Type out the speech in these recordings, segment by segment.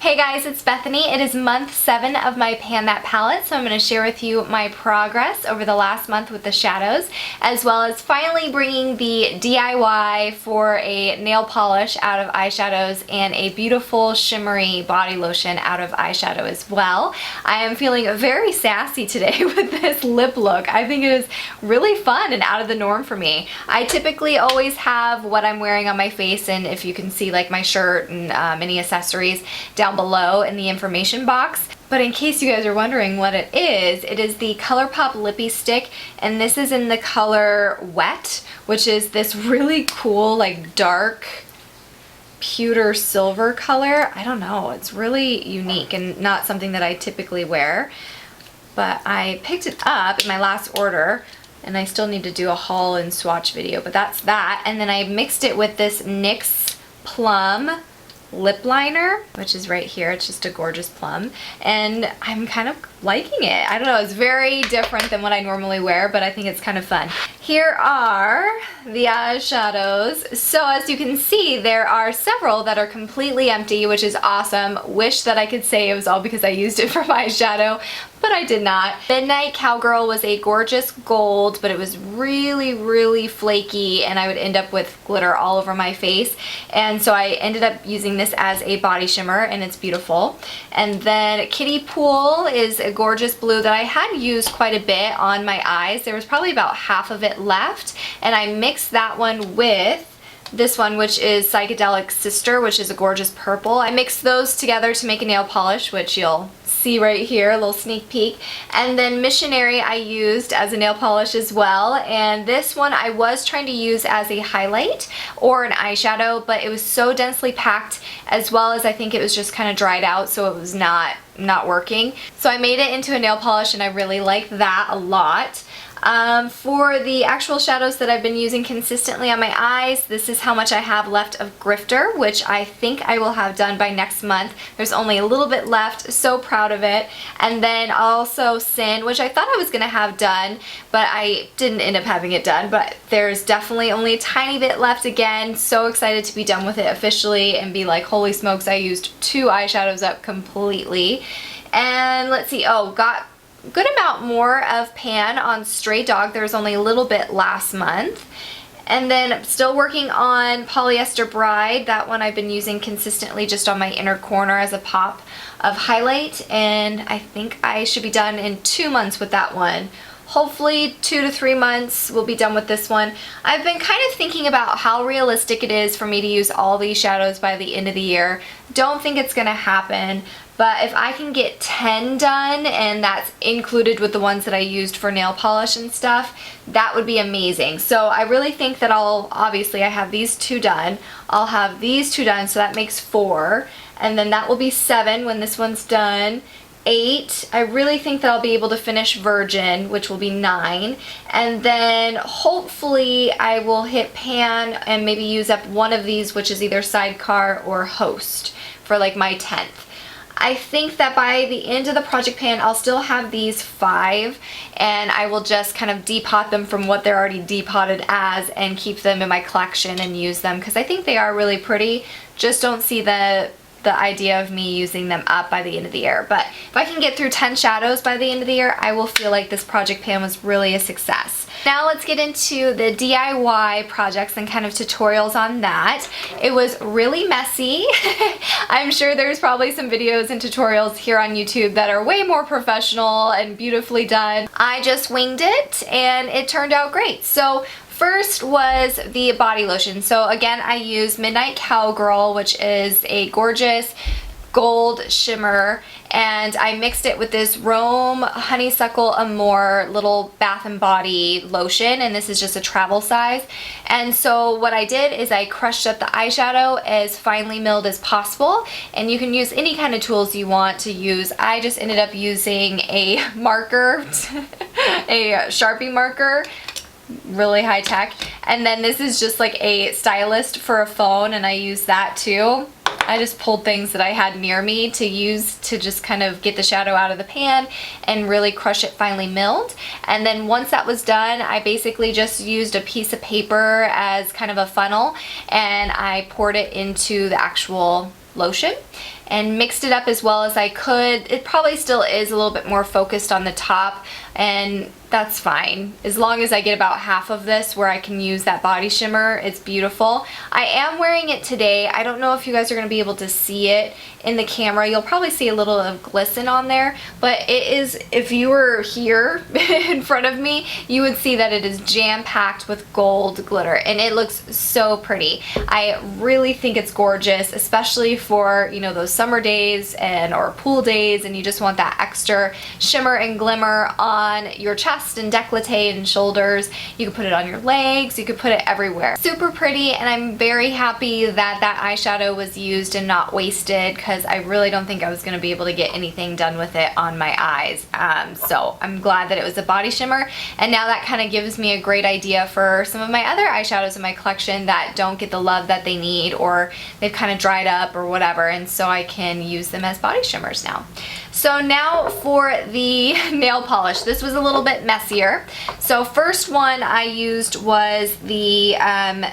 Hey guys, it's Bethany. It is month 7 of my Pan That palette, so I'm going to share with you my progress over the last month with the shadows, as well as finally bringing the DIY for a nail polish out of eyeshadows and a beautiful shimmery body lotion out of eyeshadow as well. I am feeling very sassy today with this lip look. I think it is really fun and out of the norm for me. I typically always have what I'm wearing on my face, and if you can see like my shirt and any accessories down below in the information box. But in case you guys are wondering what it is the ColourPop Lippy Stick, and this is in the color Wet, which is this really cool like dark pewter silver color. I don't know, it's really unique and not something that I typically wear, but I picked it up in my last order and I still need to do a haul and swatch video, but that's that. And then I mixed it with this NYX Plum lip liner, which is right here. It's just a gorgeous plum, and I'm kind of liking it. I don't know, it's very different than what I normally wear, but I think it's kind of fun. Here are the eyeshadows. So as you can see, there are several that are completely empty, which is awesome. Wish that I could say it was all because I used it for my eyeshadow, but I did not. Midnight Cowgirl was a gorgeous gold, but it was really flaky, and I would end up with glitter all over my face. And so I ended up using this as a body shimmer, and it's beautiful. And then Kiddie Pool is a gorgeous blue that I had used quite a bit on my eyes. There was probably about half of it left, and I mixed that one with this one, which is Psychedelic Sister, which is a gorgeous purple. I mixed those together to make a nail polish, which you'll see right here, a little sneak peek. And then Missionary I used as a nail polish as well, and this one I was trying to use as a highlight or an eyeshadow, but it was so densely packed, as well as I think it was just kind of dried out, so it was not working. So I made it into a nail polish, and I really like that a lot. For the actual shadows that I've been using consistently on my eyes, this is how much I have left of Grifter, which I think I will have done by next month. There's only a little bit left, so proud of it. And then also Sin, which I thought I was going to have done, but I didn't end up having it done, but there's definitely only a tiny bit left again. So excited to be done with it officially and be like, holy smokes, I used 2 eyeshadows up completely. And let's see, oh, got good amount more of Pan on Stray Dog. There was only a little bit last month. And then I'm still working on Polyester Bride. That one I've been using consistently just on my inner corner as a pop of highlight, and I think I should be done in 2 months with that one. Hopefully 2 to 3 months we'll be done with this one. I've been kind of thinking about how realistic it is for me to use all these shadows by the end of the year. Don't think it's gonna happen, but if I can get 10 done, and that's included with the ones that I used for nail polish and stuff, that would be amazing. So I really think that obviously I have these 2 done, I'll have these 2 done, so that makes 4, and then that will be 7 when this one's done. 8, I really think that I'll be able to finish Virgin, which will be 9, and then hopefully I will hit Pan and maybe use up one of these, which is either Sidecar or Host, for like my 10th. I think that by the end of the project Pan, I'll still have these 5, and I will just kind of depot them from what they're already depotted as and keep them in my collection and use them, because I think they are really pretty. Just don't see the idea of me using them up by the end of the year. But if I can get through 10 shadows by the end of the year, I will feel like this project Pan was really a success. Now let's get into the DIY projects and kind of tutorials on that. It was really messy. I'm sure there's probably some videos and tutorials here on YouTube that are way more professional and beautifully done. I just winged it and it turned out great. So first was the body lotion. So again, I used Midnight Cowgirl, which is a gorgeous gold shimmer, and I mixed it with this Rome Honeysuckle Amore little bath and body lotion, and this is just a travel size. And so what I did is I crushed up the eyeshadow as finely milled as possible, and you can use any kind of tools you want to use. I just ended up using a marker, a Sharpie marker, really high tech, and then this is just like a stylist for a phone, and I use that too. I just pulled things that I had near me to use to just kind of get the shadow out of the pan and really crush it finely milled. And then once that was done, I basically just used a piece of paper as kind of a funnel, and I poured it into the actual lotion. and mixed it up as well as I could. It probably still is a little bit more focused on the top, and that's fine. As long as I get about half of this where I can use that body shimmer, it's beautiful. I am wearing it today. I don't know if you guys are going to be able to see it in the camera. You'll probably see a little of glisten on there, but it is, if you were here in front of me, you would see that it is jam-packed with gold glitter, and it looks so pretty. I really think it's gorgeous, especially for, you know, those summer days and or pool days, and you just want that extra shimmer and glimmer on your chest and décolleté and shoulders. You could put it on your legs, you could put it everywhere. Super pretty, and I'm very happy that that eyeshadow was used and not wasted, because I really don't think I was going to be able to get anything done with it on my eyes. So I'm glad that it was a body shimmer, and now that kind of gives me a great idea for some of my other eyeshadows in my collection that don't get the love that they need, or they've kind of dried up or whatever, and so I can use them as body shimmers now. So now for the nail polish. This was a little bit messier. So first one I used was the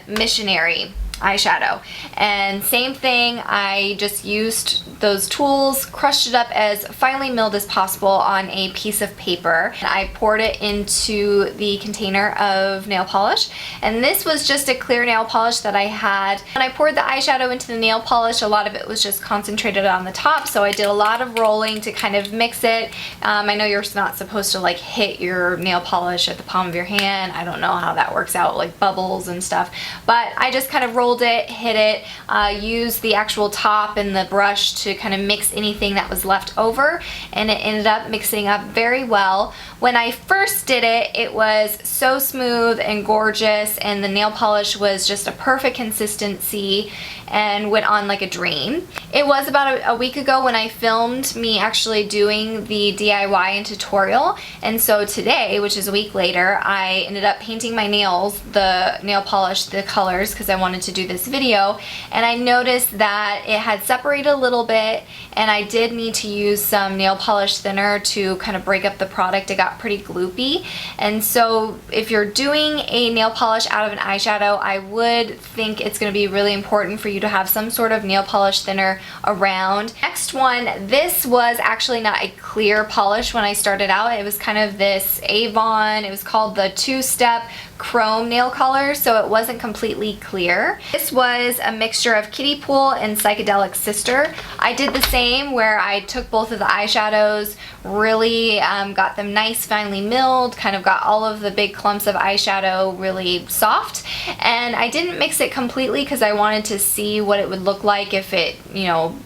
Missionary eyeshadow, and same thing, I just used those tools, crushed it up as finely milled as possible on a piece of paper, and I poured it into the container of nail polish. And this was just a clear nail polish that I had. When I poured the eyeshadow into the nail polish, a lot of it was just concentrated on the top, so I did a lot of rolling to kind of mix it. I know you're not supposed to like hit your nail polish at the palm of your hand. I don't know how that works out, like bubbles and stuff, but I just kind of rolled it, hit it, used the actual top and the brush to kind of mix anything that was left over, and it ended up mixing up very well. When I first did it, it was so smooth and gorgeous, and the nail polish was just a perfect consistency and went on like a dream. It was about a week ago when I filmed me actually doing the DIY and tutorial, and so today, which is a week later, I ended up painting my nails, the nail polish, the colors, because I wanted to do this video, and I noticed that it had separated a little bit, and I did need to use some nail polish thinner to kind of break up the product. It got pretty gloopy, and so if you're doing a nail polish out of an eyeshadow, I would think it's going to be really important for you to have some sort of nail polish thinner around. Next one, this was actually not a clear polish when I started out. It was kind of this Avon, it was called the two-step chrome nail color, so it wasn't completely clear. This was a mixture of Kiddie Pool and Psychedelic Sister. I did the same where I took both of the eyeshadows, really got them nice, finely milled, kind of got all of the big clumps of eyeshadow really soft, and I didn't mix it completely because I wanted to see what it would look like if it, you know,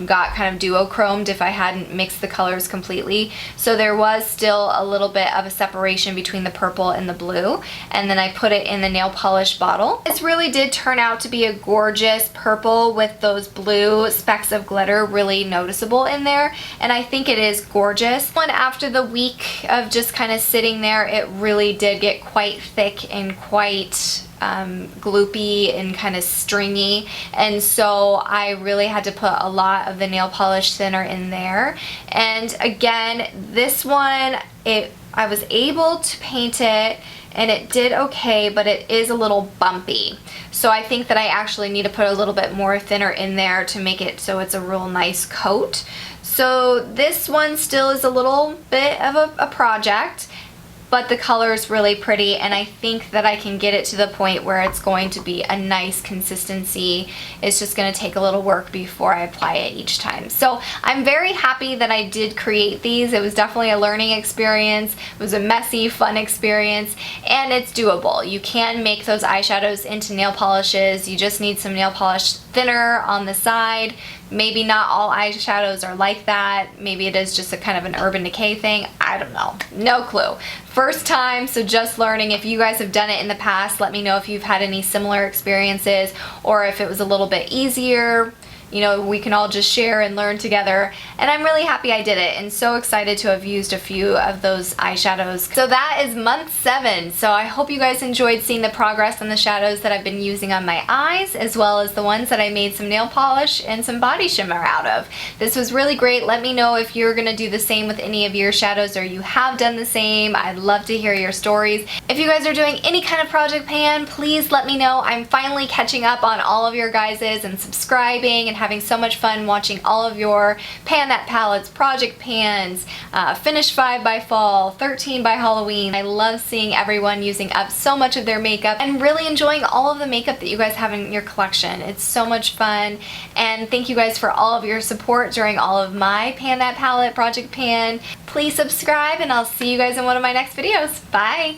got kind of duochromed if I hadn't mixed the colors completely. So there was still a little bit of a separation between the purple and the blue, and then I put it in the nail polish bottle. This really did turn out to be a gorgeous purple with those blue specks of glitter really noticeable in there, and I think it is gorgeous. And after the week of just kind of sitting there, it really did get quite thick and quite gloopy and kind of stringy, and so I really had to put a lot of the nail polish thinner in there. And again, this one, I was able to paint it and it did okay, but it is a little bumpy, so I think that I actually need to put a little bit more thinner in there to make it so it's a real nice coat. So this one still is a little bit of a project, but the color is really pretty, and I think that I can get it to the point where it's going to be a nice consistency. It's just going to take a little work before I apply it each time. So I'm very happy that I did create these. It was definitely a learning experience. It was a messy, fun experience, and it's doable. You can make those eyeshadows into nail polishes. You just need some nail polish thinner on the side. Maybe not all eyeshadows are like that. Maybe it is just a kind of an Urban Decay thing. I don't know. No clue. First time, so just learning. If you guys have done it in the past, let me know if you've had any similar experiences or if it was a little bit easier. You know, we can all just share and learn together, and I'm really happy I did it and so excited to have used a few of those eyeshadows. So that is month 7, so I hope you guys enjoyed seeing the progress on the shadows that I've been using on my eyes, as well as the ones that I made some nail polish and some body shimmer out of. This was really great. Let me know if you're gonna do the same with any of your shadows or you have done the same. I'd love to hear your stories. If you guys are doing any kind of project pan, please let me know. I'm finally catching up on all of your guys's and subscribing and having so much fun watching all of your Pan That palettes, project pans, finish 5 by fall, 13 by Halloween. I love seeing everyone using up so much of their makeup and really enjoying all of the makeup that you guys have in your collection. It's so much fun, and thank you guys for all of your support during all of my Pan That palette, project pan. Please subscribe, and I'll see you guys in one of my next videos. Bye!